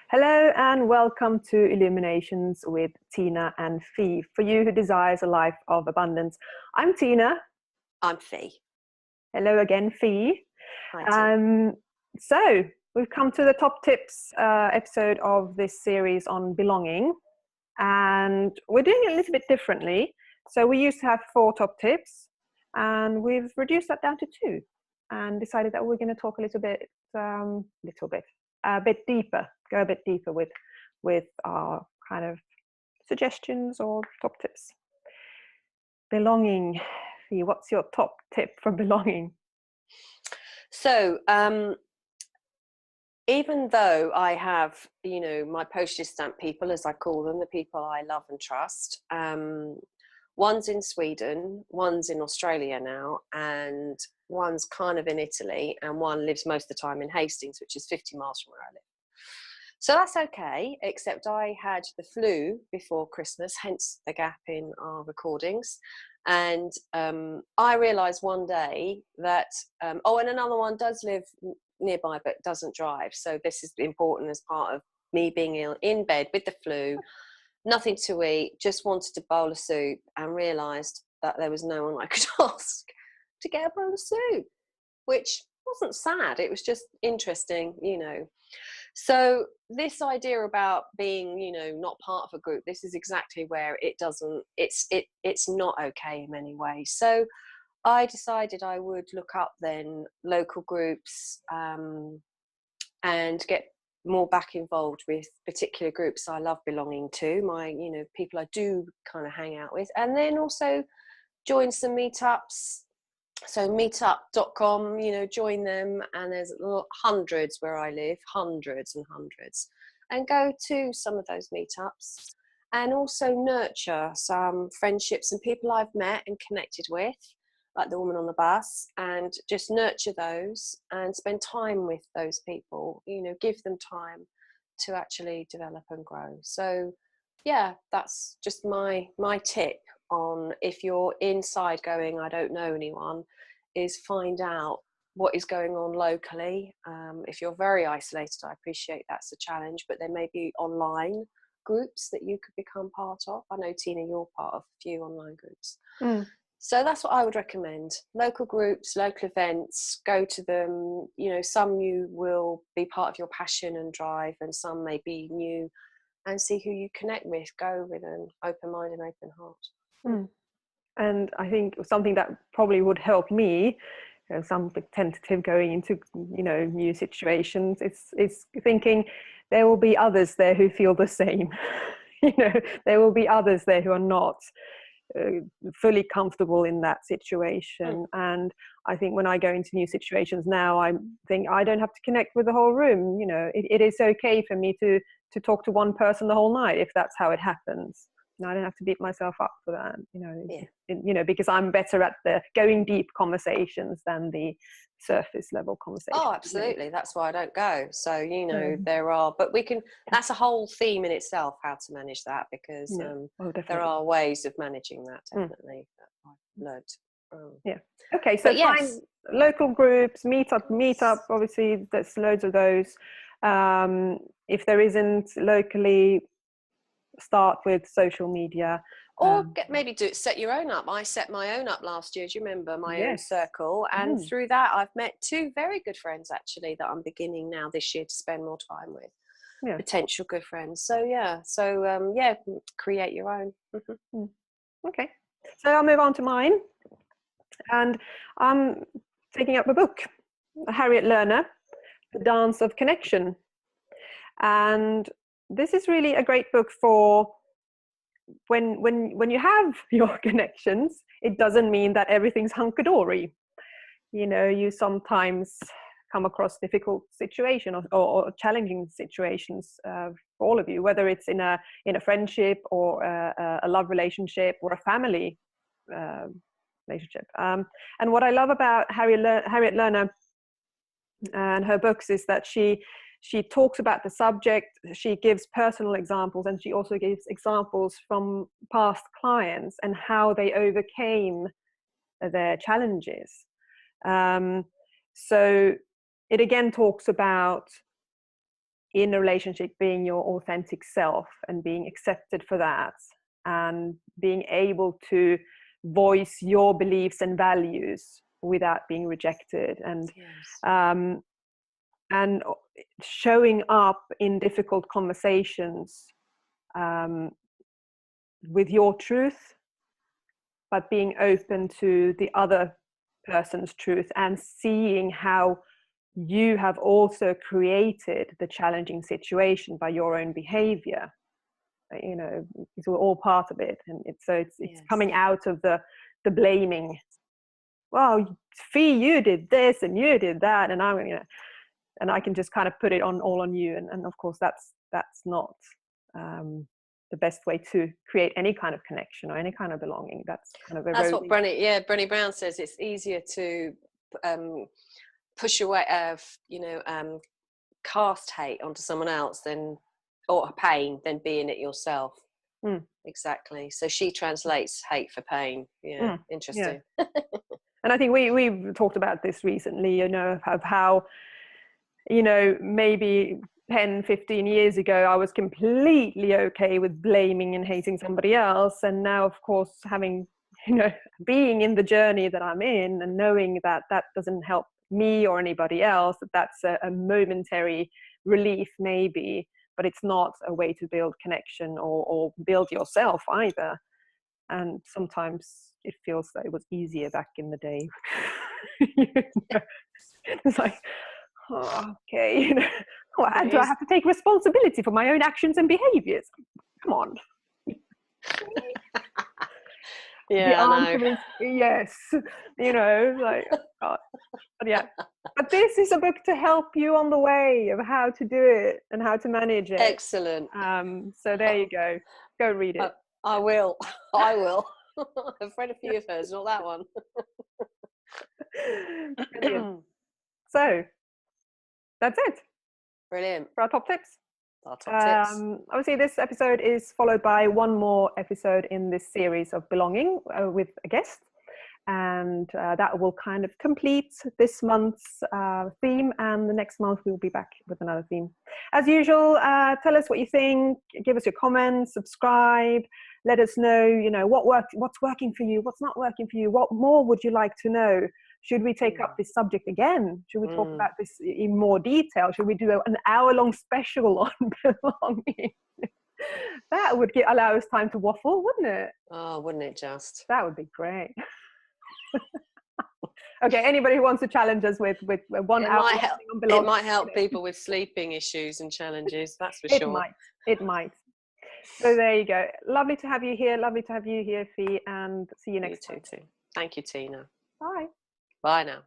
Hello and welcome to Illuminations with Tiina and Fee, for you who desires a life of abundance. I'm Tiina. I'm Fee. Hello again, Fee. Hi, so we've come to the top tips episode of this series on belonging, and we're doing it a little bit differently. So we used to have 4 top tips, and we've reduced that down to 2, and decided that we're going to talk a bit deeper, go a bit deeper with our kind of suggestions or top tips. Belonging. Fee, what's your top tip for belonging? So, even though I have, my postage stamp people, as I call them, the people I love and trust, one's in Sweden, one's in Australia now, and one's kind of in Italy, and one lives most of the time in Hastings, which is 50 miles from where I live. So that's okay, except I had the flu before Christmas, hence the gap in our recordings. And I realised one day that, and another one does live nearby but doesn't drive. So this is important as part of me being ill, in bed with the flu, nothing to eat, just wanted a bowl of soup, and realised that there was no one I could ask to get a bowl of soup, which wasn't sad. It was just interesting, So this idea about being, not part of a group, this is exactly where it's not okay in many ways. So I decided I would look up then local groups and get more back involved with particular groups I love belonging to, my, people I do kind of hang out with, and then also join some meetups. So meetup.com, join them, and there's hundreds where I live, hundreds and hundreds, and go to some of those meetups, and also nurture some friendships and people I've met and connected with, like the woman on the bus, and just nurture those and spend time with those people, give them time to actually develop and grow. So yeah, that's just my tip on, if you're inside going, I don't know anyone, is find out what is going on locally. If you're very isolated, I appreciate that's a challenge, but there may be online groups that you could become part of. I know, Tiina, you're part of a few online groups. So that's what I would recommend. Local groups, local events, go to them. Some you will be part of your passion and drive, and some may be new, and see who you connect with. Go with an open mind and open heart. And I think something that probably would help me, something tentative going into new situations, it's thinking there will be others there who feel the same. There will be others there who are not fully comfortable in that situation. And I think when I go into new situations now, I think I don't have to connect with the whole room. It is okay for me to talk to one person the whole night, if that's how it happens. I don't have to beat myself up for that, because I'm better at the going deep conversations than the surface level conversations. Oh, absolutely. That's why I don't go. So, there are, but that's a whole theme in itself, how to manage that, because there are ways of managing that, definitely, that I've learned. Okay, so find local groups, meetup, obviously there's loads of those. If there isn't locally, start with social media, or set your own up. I set my own up last year, do you remember? My own circle, and through that I've met 2 very good friends actually that I'm beginning now this year to spend more time with, potential good friends. So create your own. Okay, so I'll move on to mine, and I'm taking up a book, Harriet Lerner, The Dance of Connection. And this is really a great book for when you have your connections. It doesn't mean that everything's hunky-dory. You sometimes come across difficult situations or challenging situations for all of you, whether it's in a friendship or a love relationship or a family relationship. And what I love about Harriet Lerner and her books is that she talks about the subject, she gives personal examples, and she also gives examples from past clients and how they overcame their challenges. So it again talks about in a relationship being your authentic self and being accepted for that, and being able to voice your beliefs and values without being rejected, and Yes. and showing up in difficult conversations with your truth, but being open to the other person's truth, and seeing how you have also created the challenging situation by your own behavior. You know, it's all part of it, and it's Yes. coming out of the blaming. Well, Fee, you did this and you did that, and I'm, you know, and I can just kind of put it on all on you, and of course that's not the best way to create any kind of connection or any kind of belonging. That's kind of That's what eroding. Brené Brown says. It's easier to push away, cast hate onto someone else or pain than being it yourself. Mm. Exactly. So she translates hate for pain. Yeah, interesting. Yeah. And I think we've talked about this recently, you know, of how, you know, maybe 10, 15 years ago, I was completely okay with blaming and hating somebody else. And now, of course, having, you know, being in the journey that I'm in and knowing that that doesn't help me or anybody else, that's a momentary relief maybe, but it's not a way to build connection or build yourself either. And sometimes it feels like it was easier back in the day. You know? It's like, oh, okay, you know, do I have to take responsibility for my own actions and behaviors? Come on. Yeah, The I answer know. is yes, you know, like, God. But yeah, but this is a book to help you on the way of how to do it and how to manage it. Excellent. So there you go read it. I will. I will. I've read a few of hers, not that one. Brilliant. So that's it. Brilliant. For our top tips. Our top tips. Obviously, this episode is followed by one more episode in this series of belonging with a guest, and that will kind of complete this month's theme, and the next month we'll be back with another theme. As usual, tell us what you think, give us your comments, subscribe, let us know, you know, what's working for you, what's not working for you, what more would you like to know. Should we take up this subject again? Should we talk about this in more detail? Should we do an hour-long special on belonging? That would allow us time to waffle, wouldn't it? Oh, wouldn't it just? That would be great. Okay, anybody who wants to challenge us with 1 hour on belonging, it might help people with sleeping issues and challenges, that's for sure. It might. So there you go. Lovely to have you here. Lovely to have you here, Fee, and see you next time. You too. Thank you, Tiina. Bye. Bye now.